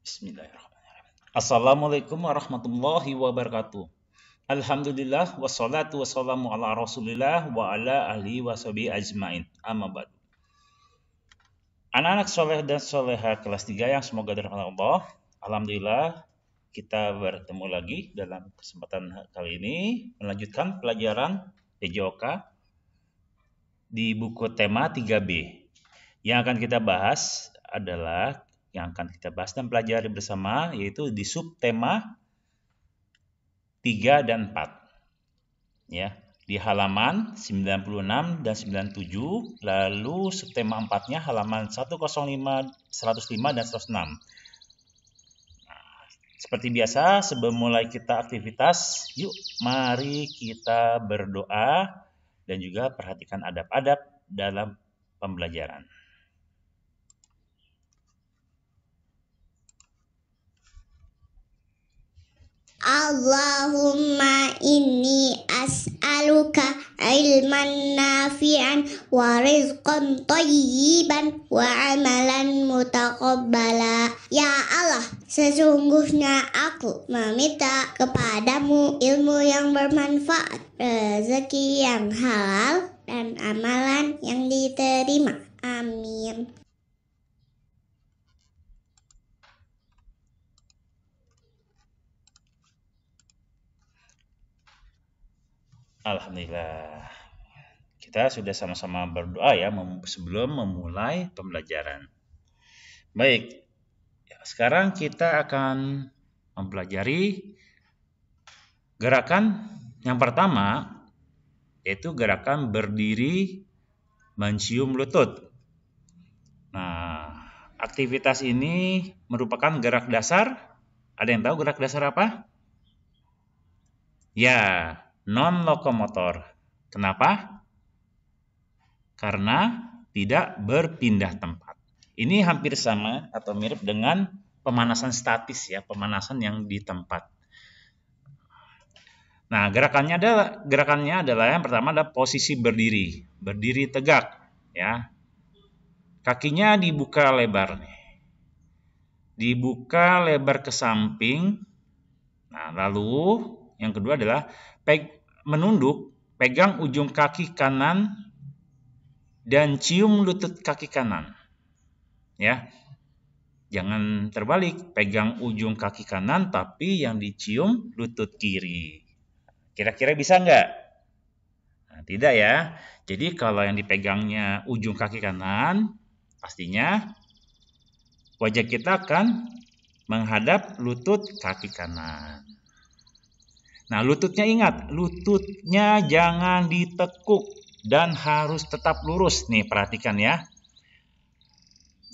Bismillahirrahmanirrahim. Assalamualaikum warahmatullahi wabarakatuh. Alhamdulillah wassalatu wassalamu ala Rasulillah wa ala ahli washabihi ajmain. Amma ba'du. Anak-anak soleh dan soleha kelas 3 yang semoga dirahmati Allah. Alhamdulillah kita bertemu lagi dalam kesempatan kali ini melanjutkan pelajaran PJOK di buku tema 3B. Yang akan kita bahas adalah dan pelajari bersama yaitu di subtema 3 dan 4. Ya, di halaman 96 dan 97, lalu subtema 4-nya halaman 105, 105 dan 106. Seperti biasa, sebelum mulai kita aktivitas, yuk mari kita berdoa dan juga perhatikan adab-adab dalam pembelajaran. Allahumma inni as'aluka ilman nafi'an wa rizqan thayyiban wa amalan mutaqabbala. Ya Allah, sesungguhnya aku meminta kepadamu ilmu yang bermanfaat, rezeki yang halal, dan amalan yang diterima. Amin. Alhamdulillah. Kita sudah sama-sama berdoa ya sebelum memulai pembelajaran. Baik, sekarang kita akan mempelajari gerakan yang pertama, yaitu gerakan berdiri mencium lutut. Nah, aktivitas ini merupakan gerak dasar. Ada yang tahu gerak dasar apa? Ya, non-lokomotor. Kenapa? Karena tidak berpindah tempat. Ini hampir sama atau mirip dengan pemanasan statis ya, pemanasan yang di tempat. Nah, gerakannya adalah yang pertama adalah posisi berdiri, berdiri tegak ya. Kakinya dibuka lebar nih. Dibuka lebar ke samping. Nah, lalu yang kedua adalah menunduk, pegang ujung kaki kanan dan cium lutut kaki kanan. Ya. Jangan terbalik, pegang ujung kaki kanan tapi yang dicium lutut kiri. Kira-kira bisa nggak? Nah, tidak ya. Jadi kalau yang dipegangnya ujung kaki kanan, pastinya wajah kita akan menghadap lutut kaki kanan. Nah, lututnya ingat, lututnya jangan ditekuk dan harus tetap lurus. Nih, perhatikan ya.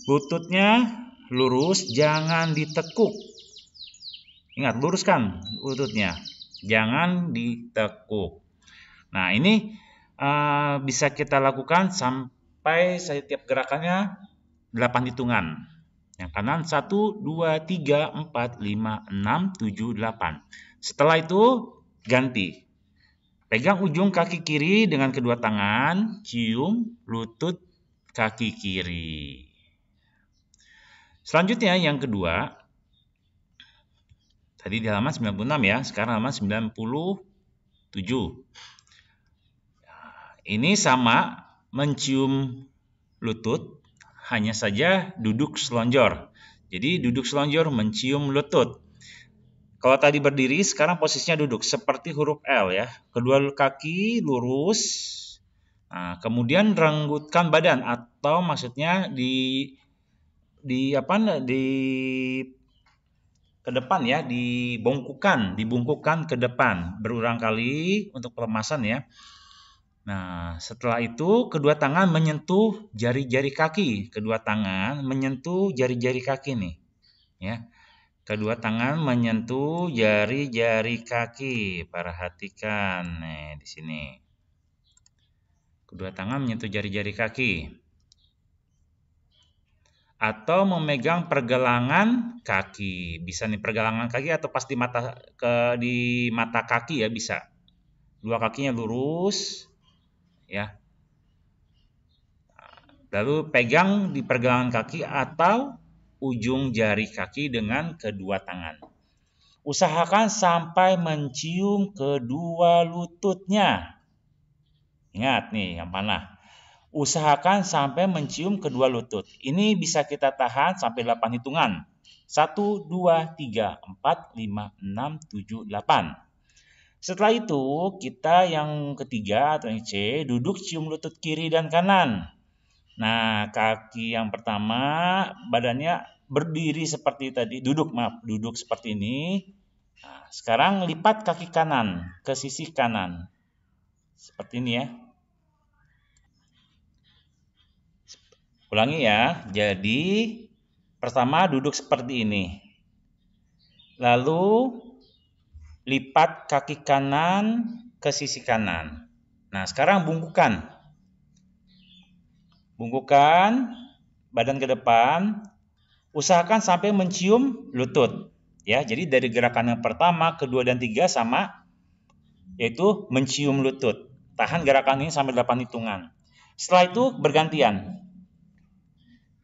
Lututnya lurus, jangan ditekuk. Ingat, luruskan lututnya. Jangan ditekuk. Nah, ini bisa kita lakukan sampai setiap gerakannya 8 hitungan. Yang kanan 1, 2, 3, 4, 5, 6, 7, 8. Setelah itu ganti. Pegang ujung kaki kiri dengan kedua tangan, cium lutut kaki kiri. Selanjutnya yang kedua, tadi di halaman 96 ya, sekarang halaman 97. Ini sama, mencium lutut, hanya saja duduk selonjor. Jadi duduk selonjor mencium lutut. Kalau tadi berdiri, sekarang posisinya duduk seperti huruf L ya. Kedua kaki lurus. Nah, kemudian renggutkan badan atau maksudnya di ke depan ya, dibungkukan ke depan berulang kali untuk pelemasan ya. Nah, setelah itu kedua tangan menyentuh jari-jari kaki. Kedua tangan menyentuh jari-jari kaki nih. Ya. Kedua tangan menyentuh jari-jari kaki. Perhatikan nih di sini. Kedua tangan menyentuh jari-jari kaki. Atau memegang pergelangan kaki. Bisa nih pergelangan kaki atau pas di mata kaki ya bisa. Dua kakinya lurus ya. Lalu pegang di pergelangan kaki atau ujung jari kaki dengan kedua tangan. Usahakan sampai mencium kedua lututnya. Ingat nih yang panah. Usahakan sampai mencium kedua lutut. Ini bisa kita tahan sampai 8 hitungan. 1, 2, 3, 4, 5, 6, 7, 8. Setelah itu, kita yang ketiga atau yang C, duduk cium lutut kiri dan kanan. Nah, kaki yang pertama, badannya berdiri seperti tadi, duduk seperti ini. Nah, sekarang lipat kaki kanan ke sisi kanan. Seperti ini ya. Ulangi ya. Jadi, pertama duduk seperti ini. Lalu, lipat kaki kanan ke sisi kanan. Nah, sekarang bungkukan. Bungkukan badan ke depan. Usahakan sampai mencium lutut. Ya, jadi dari gerakan yang pertama, kedua, dan tiga sama, yaitu mencium lutut. Tahan gerakan ini sampai 8 hitungan. Setelah itu bergantian.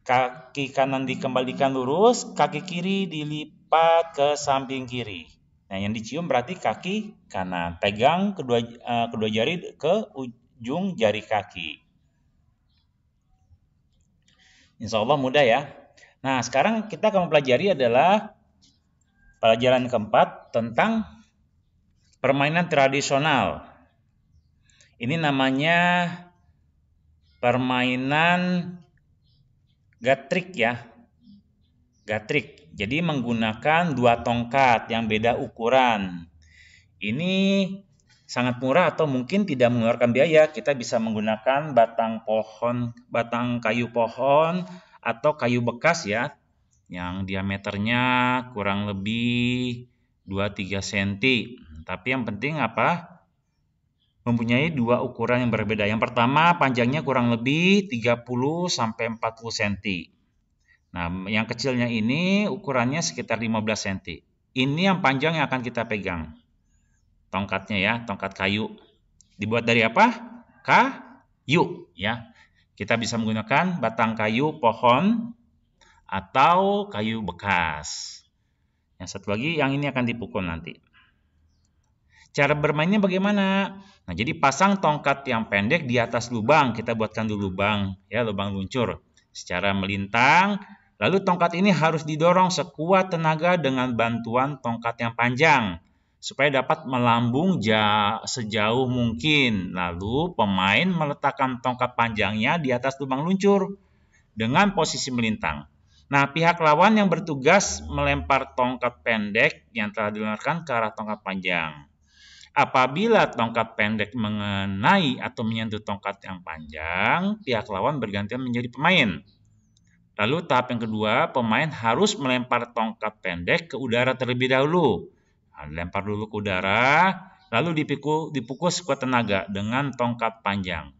Kaki kanan dikembalikan lurus, kaki kiri dilipat ke samping kiri. Nah, yang dicium berarti kaki kanan. Pegang kedua jari ke ujung jari kaki. Insya Allah mudah ya. Nah, sekarang kita akan mempelajari adalah pelajaran keempat tentang permainan tradisional. Ini namanya permainan gatrik ya. Gatrik. Jadi menggunakan 2 tongkat yang beda ukuran. Ini sangat murah atau mungkin tidak mengeluarkan biaya. Kita bisa menggunakan batang kayu pohon atau kayu bekas ya. Yang diameternya kurang lebih 2-3 cm. Tapi yang penting apa? Mempunyai 2 ukuran yang berbeda. Yang pertama panjangnya kurang lebih 30-40 cm. Nah, yang kecilnya ini ukurannya sekitar 15 cm. Ini yang panjang yang akan kita pegang. Tongkatnya ya, tongkat kayu. Dibuat dari apa? Kayu ya. Kita bisa menggunakan batang kayu pohon atau kayu bekas. Yang satu lagi, yang ini akan dipukul nanti. Cara bermainnya bagaimana? Nah, jadi pasang tongkat yang pendek di atas lubang. Kita buatkan dulu lubang, ya, lubang luncur. Secara melintang, lalu tongkat ini harus didorong sekuat tenaga dengan bantuan tongkat yang panjang, supaya dapat melambung sejauh mungkin. Lalu pemain meletakkan tongkat panjangnya di atas lubang luncur dengan posisi melintang. Nah, pihak lawan yang bertugas melempar tongkat pendek yang telah dilontarkan ke arah tongkat panjang. Apabila tongkat pendek mengenai atau menyentuh tongkat yang panjang, pihak lawan bergantian menjadi pemain. Lalu tahap yang kedua, pemain harus melempar tongkat pendek ke udara terlebih dahulu. Nah, lempar dulu ke udara, lalu dipukul sekuat tenaga dengan tongkat panjang.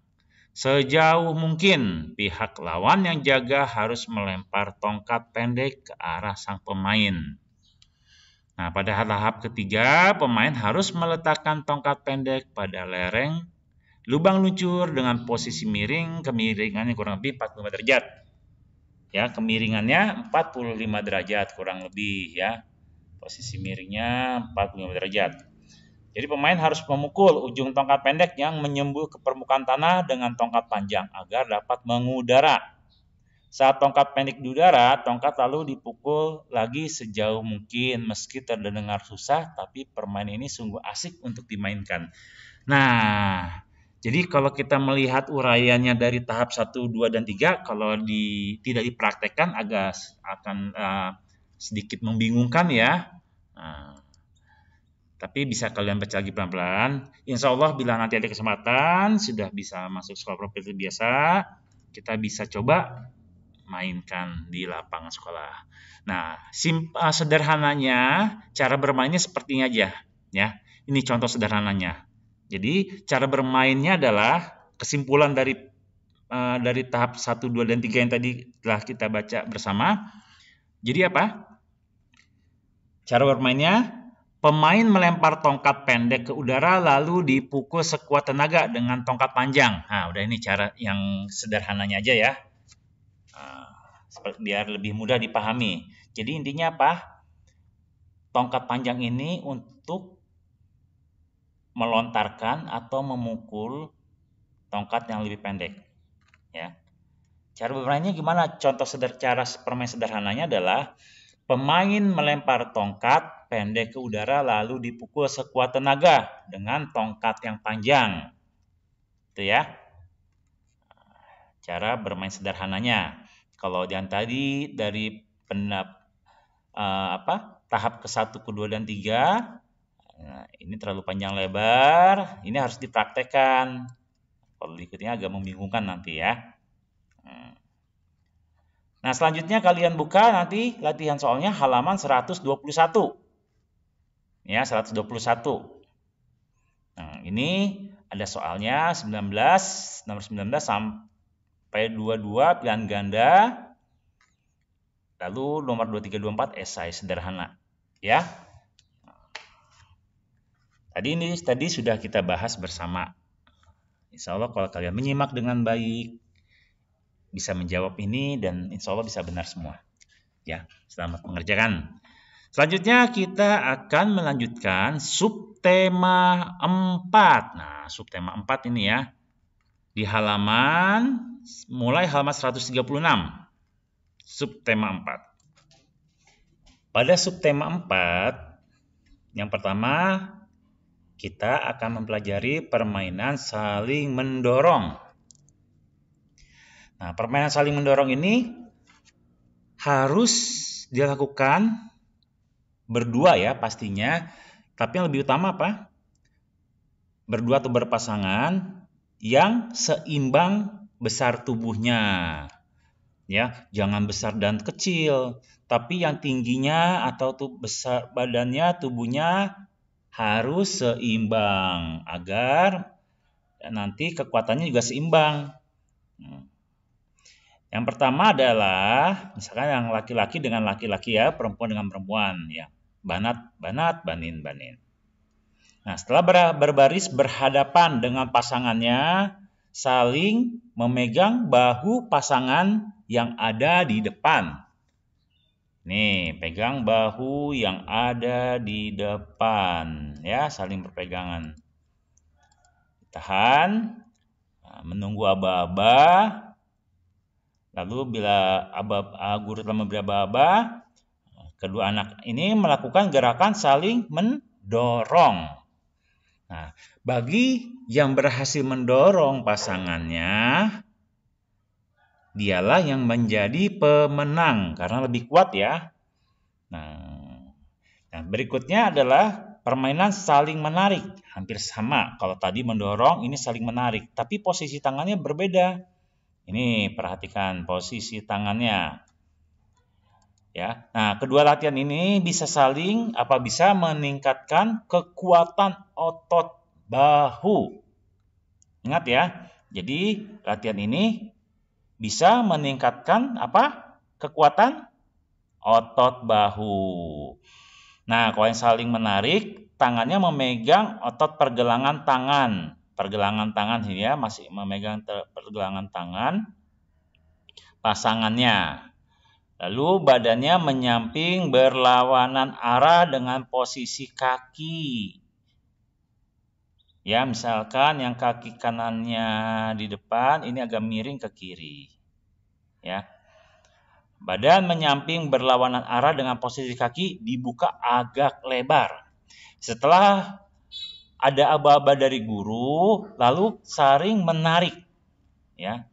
Sejauh mungkin, pihak lawan yang jaga harus melempar tongkat pendek ke arah sang pemain. Nah, pada tahap ketiga, pemain harus meletakkan tongkat pendek pada lereng lubang luncur dengan posisi miring, kemiringannya kurang lebih 45 derajat. Ya, kemiringannya 45 derajat kurang lebih ya. Posisi miringnya 45 derajat. Jadi pemain harus memukul ujung tongkat pendek yang menyembul ke permukaan tanah dengan tongkat panjang agar dapat mengudara. Saat tongkat pendek di udara, tongkat lalu dipukul lagi sejauh mungkin. Meski terdengar susah, tapi permainan ini sungguh asik untuk dimainkan. Nah, jadi kalau kita melihat uraiannya dari tahap 1, 2, dan 3, kalau tidak dipraktekkan akan sedikit membingungkan ya. Tapi bisa kalian baca lagi pelan-pelan. Insya Allah bila nanti ada kesempatan, sudah bisa masuk sekolah profesi biasa, kita bisa coba mainkan di lapangan sekolah. Nah, sederhananya, cara bermainnya seperti ini aja. Ya, ini contoh sederhananya. Jadi, cara bermainnya adalah kesimpulan dari tahap 1, 2, dan 3 yang tadi telah kita baca bersama. Jadi apa? Cara bermainnya, pemain melempar tongkat pendek ke udara lalu dipukul sekuat tenaga dengan tongkat panjang. Nah, udah ini cara yang sederhananya aja ya. biar lebih mudah dipahami. Jadi intinya apa? Tongkat panjang ini untuk melontarkan atau memukul tongkat yang lebih pendek. Ya. Cara bermainnya gimana? Contoh cara permain sederhananya adalah pemain melempar tongkat pendek ke udara lalu dipukul sekuat tenaga dengan tongkat yang panjang. Itu ya. Cara bermain sederhananya. Kalau yang tadi dari tahap ke-1, ke-2 dan 3, nah, ini terlalu panjang lebar, ini harus dipraktekkan. Kalau diikutnya agak membingungkan nanti ya. Nah, selanjutnya kalian buka nanti latihan soalnya halaman 121. Ya, 121. Nah, ini ada soalnya 19, nomor 19 sampai 22 pilihan ganda. Lalu nomor 23, 24 esai sederhana. Ya. Tadi sudah kita bahas bersama. Insya Allah kalau kalian menyimak dengan baik, bisa menjawab ini dan insya Allah bisa benar semua. Ya, selamat mengerjakan. Selanjutnya kita akan melanjutkan subtema 4. Nah, subtema 4 ini ya. Di mulai halaman 136. Subtema 4. Pada subtema 4, yang pertama kita akan mempelajari permainan saling mendorong. Nah, permainan saling mendorong ini harus dilakukan berdua ya pastinya. Tapi yang lebih utama apa? Berdua atau berpasangan yang seimbang besar tubuhnya. Ya, jangan besar dan kecil, tapi yang tingginya atau besar badannya, tubuhnya harus seimbang agar nanti kekuatannya juga seimbang. Yang pertama adalah misalkan yang laki-laki dengan laki-laki ya, perempuan dengan perempuan ya. Banat, banin. Nah, setelah berbaris berhadapan dengan pasangannya, saling memegang bahu pasangan yang ada di depan. Nih, pegang bahu yang ada di depan ya, saling berpegangan. Tahan, menunggu aba-aba. Lalu bila guru telah memberi aba-aba, kedua anak ini melakukan gerakan saling mendorong. Nah, bagi yang berhasil mendorong pasangannya, dialah yang menjadi pemenang karena lebih kuat ya. Nah, berikutnya adalah permainan saling menarik. Hampir sama. Kalau tadi mendorong, ini saling menarik. Tapi posisi tangannya berbeda. Ini perhatikan posisi tangannya. Ya. Nah, kedua latihan ini bisa meningkatkan kekuatan otot bahu. Ingat ya. Jadi, latihan ini bisa meningkatkan kekuatan otot bahu. Nah, kalau yang saling menarik, tangannya memegang otot pergelangan tangan. Pergelangan tangan ini ya, masih memegang pergelangan tangan pasangannya. Lalu badannya menyamping berlawanan arah dengan posisi kaki. Ya, misalkan yang kaki kanannya di depan, ini agak miring ke kiri. Ya. Badan menyamping berlawanan arah dengan posisi kaki dibuka agak lebar. Setelah ada aba-aba dari guru, lalu saling menarik. Ya.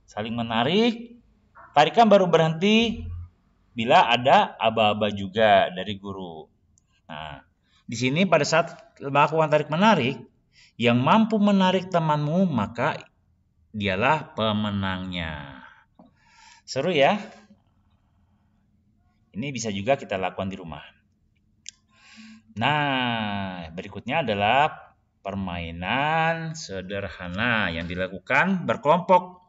Saling menarik, tarikan baru berhenti bila ada aba-aba juga dari guru. Nah, di sini pada saat melakukan tarik-menarik, yang mampu menarik temanmu, maka dialah pemenangnya. Seru ya? Ini bisa juga kita lakukan di rumah. Nah, berikutnya adalah permainan sederhana yang dilakukan berkelompok.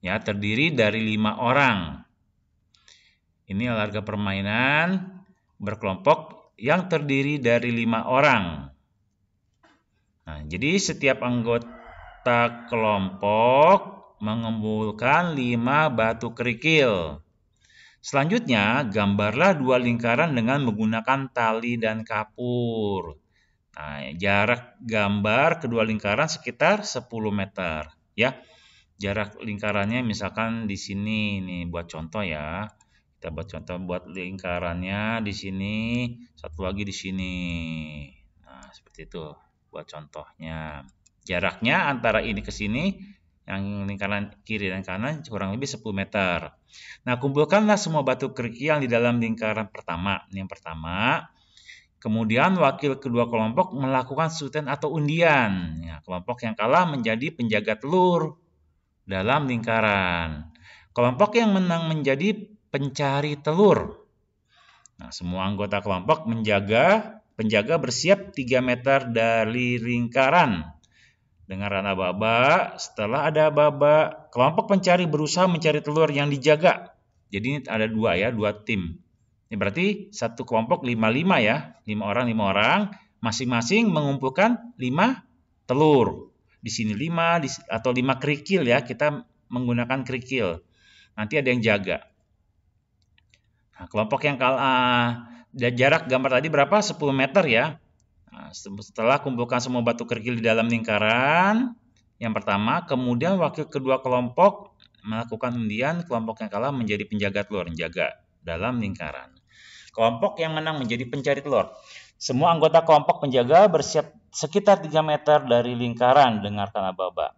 Ya, terdiri dari 5 orang. Ini olahraga permainan berkelompok yang terdiri dari 5 orang. Nah, jadi setiap anggota kelompok mengumpulkan 5 batu kerikil. Selanjutnya, gambarlah 2 lingkaran dengan menggunakan tali dan kapur. Nah, jarak gambar kedua lingkaran sekitar 10 meter. Ya, jarak lingkarannya misalkan di sini nih, buat contoh ya. Kita buat contoh buat lingkarannya di sini, satu lagi di sini. Nah, seperti itu buat contohnya. Jaraknya antara ini ke sini, yang lingkaran kiri dan kanan kurang lebih 10 meter. Nah, kumpulkanlah semua batu kerikil yang di dalam lingkaran pertama. Ini yang pertama. Kemudian wakil kedua kelompok melakukan sultan atau undian. Ya, kelompok yang kalah menjadi penjaga telur dalam lingkaran. Kelompok yang menang menjadi pencari telur. Nah, semua anggota kelompok penjaga bersiap 3 meter dari lingkaran. Dengan aba-aba, setelah ada aba-aba, kelompok pencari berusaha mencari telur yang dijaga. Jadi ini ada 2 tim. Ini berarti satu kelompok 5-5 ya, 5 orang, masing-masing mengumpulkan 5 telur. Di sini 5 atau 5 kerikil ya, kita menggunakan kerikil. Nanti ada yang jaga. Nah, kelompok yang kalah, jarak gambar tadi berapa? 10 meter ya. Nah, setelah kumpulkan semua batu kerikil di dalam lingkaran yang pertama, kemudian wakil kedua kelompok melakukan undian, kelompok yang kalah menjadi penjaga telur, menjaga dalam lingkaran. Kelompok yang menang menjadi pencari telur. Semua anggota kelompok penjaga bersiap sekitar 3 meter dari lingkaran, dengarkan aba-aba.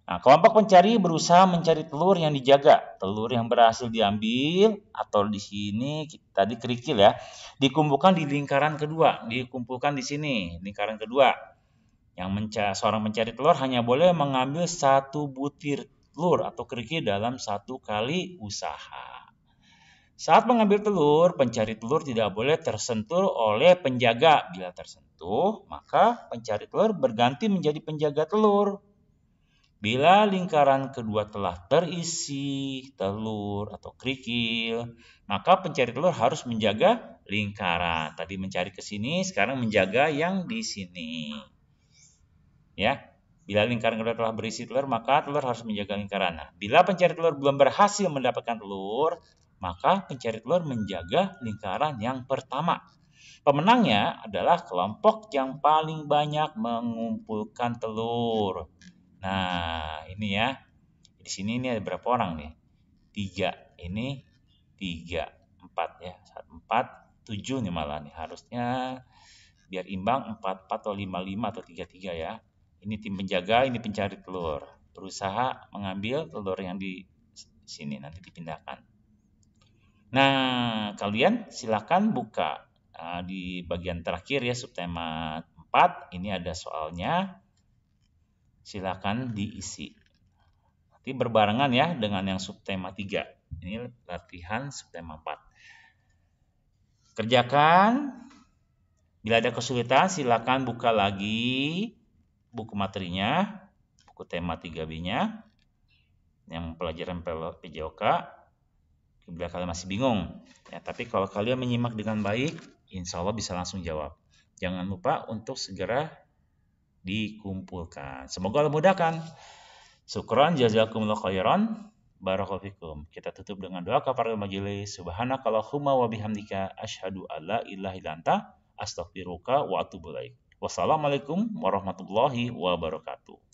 Nah, kelompok pencari berusaha mencari telur yang dijaga. Telur yang berhasil diambil atau di sini tadi kerikil ya, dikumpulkan di lingkaran kedua, dikumpulkan di sini lingkaran kedua. Seorang pencari telur hanya boleh mengambil 1 butir telur atau kerikil dalam 1 kali usaha. Saat mengambil telur, pencari telur tidak boleh tersentuh oleh penjaga. Bila tersentuh, maka pencari telur berganti menjadi penjaga telur. Bila lingkaran kedua telah terisi telur atau kerikil, maka pencari telur harus menjaga lingkaran. Tadi mencari ke sini, sekarang menjaga yang di sini. Ya, bila lingkaran kedua telah berisi telur, maka telur harus menjaga lingkaran. Nah, bila pencari telur belum berhasil mendapatkan telur, maka pencari telur menjaga lingkaran yang pertama. Pemenangnya adalah kelompok yang paling banyak mengumpulkan telur. Nah, ini ya. Di sini ini ada berapa orang nih? 3. Ini 3, 4 ya. 4, 7 nih malah nih. Harusnya biar imbang 4 atau 5 atau 3 ya. Ini tim penjaga, ini pencari telur. Berusaha mengambil telur yang di sini nanti dipindahkan. Nah, kalian silakan buka di bagian terakhir ya subtema 4. Ini ada soalnya. Silakan diisi. Nanti berbarengan ya dengan yang subtema 3. Ini latihan subtema 4. Kerjakan. Bila ada kesulitan silakan buka lagi buku materinya, buku tema 3B-nya yang pelajaran PJOK. Bila kalian masih bingung, ya, tapi kalau kalian menyimak dengan baik, insya Allah bisa langsung jawab. Jangan lupa untuk segera dikumpulkan. Semoga Allah mudahkan. Syukran jazakumullah khairan. Barakallahu fikum. Kita tutup dengan doa kafaratul majelis. Subhanakallahumma wa bihamdika asyhadu alla ilaha illa anta astaghfiruka wa atubu ilaik. Wassalamualaikum warahmatullahi wabarakatuh.